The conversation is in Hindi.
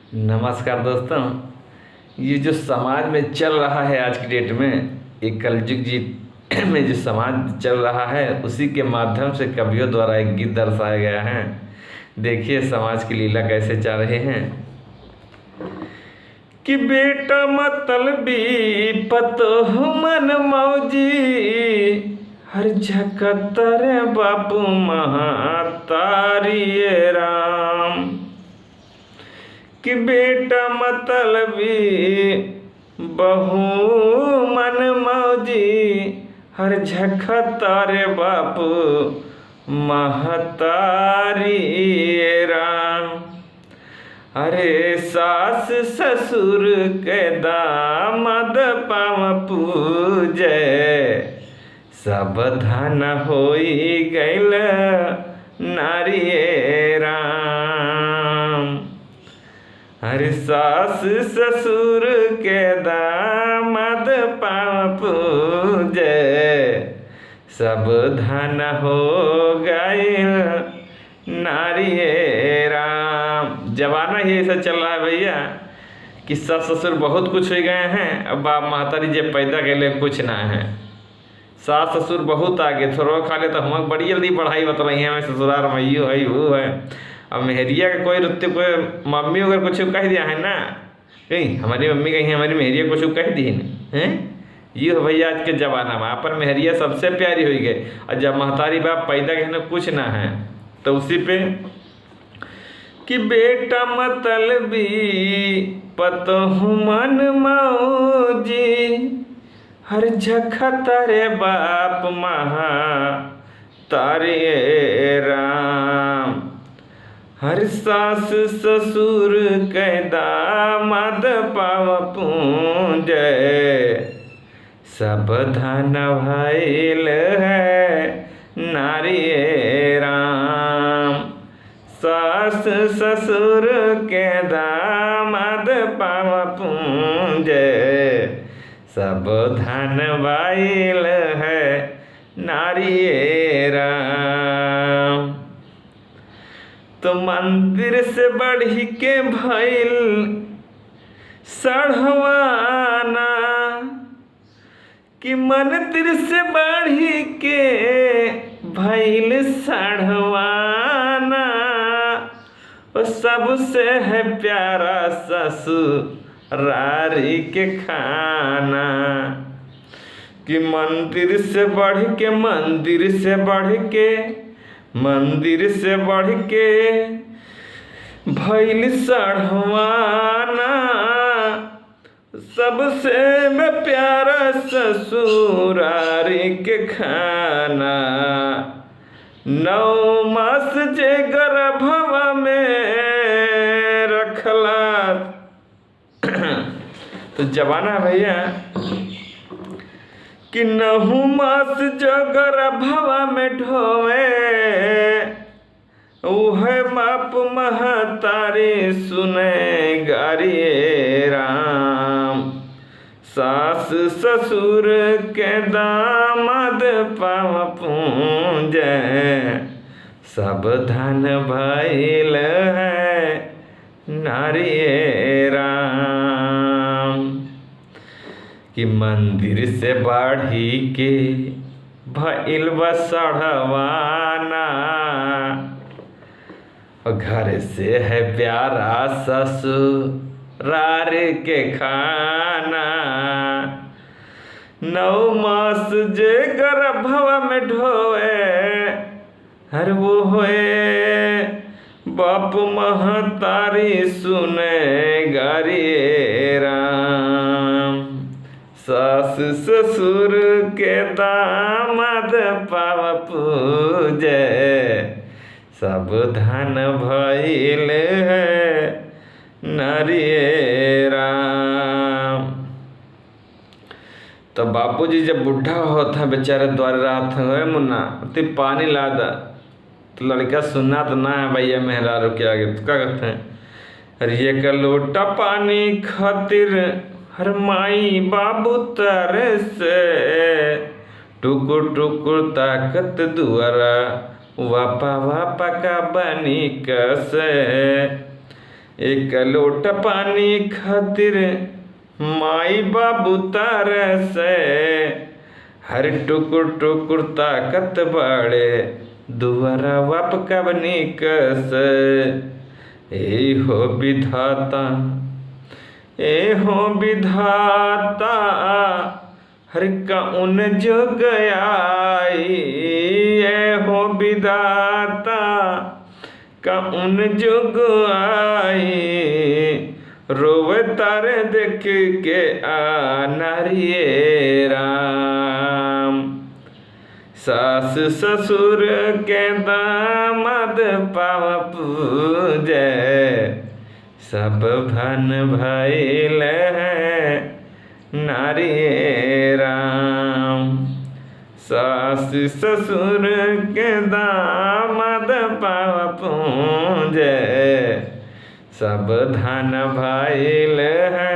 नमस्कार दोस्तों। ये जो समाज में चल रहा है आज की डेट में, एक कलयुग जी में जो समाज चल रहा है, उसी के माध्यम से कवियों द्वारा एक गीत दर्शाया गया है। देखिए समाज की लीला कैसे चल रहे हैं कि बेटा मतलबी पतोह मन मौजी, हर झकतर बापू महातारी राम। कि बेटा मतलबी बहू मन मौजी, हर झकतर बापू महतारी राम। अरे सास ससुर के दामाद पाँव पूजे, सब धन होई गैल नारी राम। अरे सास ससुर के दामाद पाँव पूजे, सब धन हो गैल नारी राम। जमाना ही ऐसा चल रहा है भैया कि सास ससुर बहुत कुछ हो गए हैं, अब बाप महतारी जे पैदा के लिए कुछ ना है। सास ससुर बहुत आगे, थोड़ा खा ले तो हम बड़ी जल्दी पढ़ाई बता रही हैं, मैं ससुराल मैयू है वो है। अब मेहरिया का कोई रुत्ते कोई मम्मी अगर कुछ कह दिया है ना, कहीं हमारी मम्मी कहीं हमारी मेहरिया कुछ कह दी है, ये हो भैया आज के ज़माना में अपन मेहरिया सबसे प्यारी हो गई। और जब महतारी बाप पैदा कहना कुछ ना है तो उसी पे कि बेटा मतलबी पतहु मन मौजी, हर झखतरे बाप महा तारे राम। हर सास ससुर के दामाद पाँव पूजे, सब धन भइल है नारी राम। सास ससुर के दामाद पाँव पूजे, सब धन भइल है नारी राम। तो मंदिर से बढ़ी के भइल सढ़वाना, कि मंदिर से बढ़ी के भइल सढ़वाना। वो सबसे है प्यारा ससुरारी के खाना। कि मंदिर से बढ़ के मंदिर से बढ़ के मंदिर से बढ़ के भइल सढ़वाना। सबसे में प्यारा ससुरारी के खाना। 9 मास जे गर्भवा में रखला। तो जमाना है भैया कि 9 मास जो गर्भवा में ढोवे, उहे बाप महतारी सुने गारी राम। सास ससुर के दामाद पाँव पूजे, सब धन भइल है नारी राम। कि मंदिर से बढ़ी के भइल सढ़वाना, घर से है प्यारा ससुरार के खाना। 9 मास जे गर्भवा में ढोए, हर वो होए बाप महतारी सुने गारी राम। सास ससुर के दामाद पाँव पूजे, सब धन भइल है नारी राम। तो बापूजी जब बुढ़ा होता बेचारे द्वारे रात है मुन्ना तो पानी ला दा, तो लड़का सुनना तो ना है भैया मेहरारू के आगे, तो क्या कहते हैं, अरे ये का लोटा पानी खातिर हर माई बाबू तारे से, टुकुर टुकुर ताकत दुआरा वापा वापा का बनी कसे। एक लोट पानी खातिर माई बाबू तरसे, हर टुकुर टुकुर ताकत बाड़े दुआरा वाप कब निकस। ए हो विधाता, ए हो विधाता, हर कौन जो गयाई। ए हो विधाता कौन जुग आई, रोवे तारे देख के नारिये राम। सास ससुर के दामाद पाव पूजे, सब भन भइल है नारिये राम। सास ससुर के दामाद पाव पूजे, सब धन भइल है